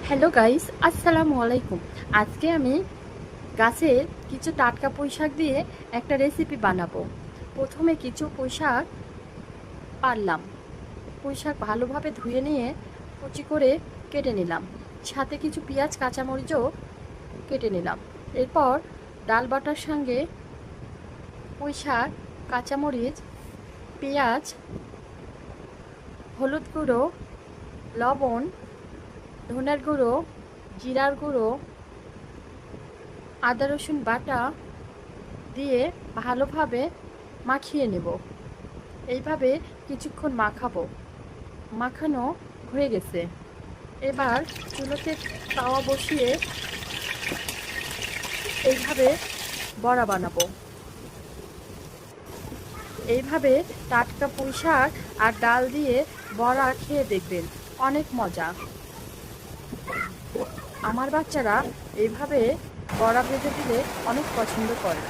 Hello guys, আসসালামু আলাইকুম। আজকে আমি গাছের কিছু টাটকা পুঁইশাক দিয়ে একটা রেসিপি বানাবো। প্রথমে কিছু পুঁইশাক পারলাম। পুঁইশাক ভালোভাবে ধুয়ে নিয়ে কুচি করে কেটে নিলাম। সাথে কিছু পেঁয়াজ কাঁচামরিচও কেটে নিলাম। এরপর ডাল বাটার সঙ্গে পুঁইশাক, কাঁচামরিচ, পেঁয়াজ, হলুদ গুঁড়ো, লবণ, ধনের গুঁড়ো, জিরার গুঁড়ো, আদা রসুন বাটা দিয়ে ভালোভাবে মাখিয়ে নেব। এইভাবে কিছুক্ষণ মাখাবো। মাখানো হয়ে গেছে। এবার চুলোতে তাওয়া বসিয়ে এইভাবে বড়া বানাবো। এইভাবে টাটকা পুঁইশাক আর ডাল দিয়ে বড়া খেয়ে দেখবেন, অনেক মজা। আমার বাচ্চারা এইভাবে বড়া ভেজে দিলে অনেক পছন্দ করে।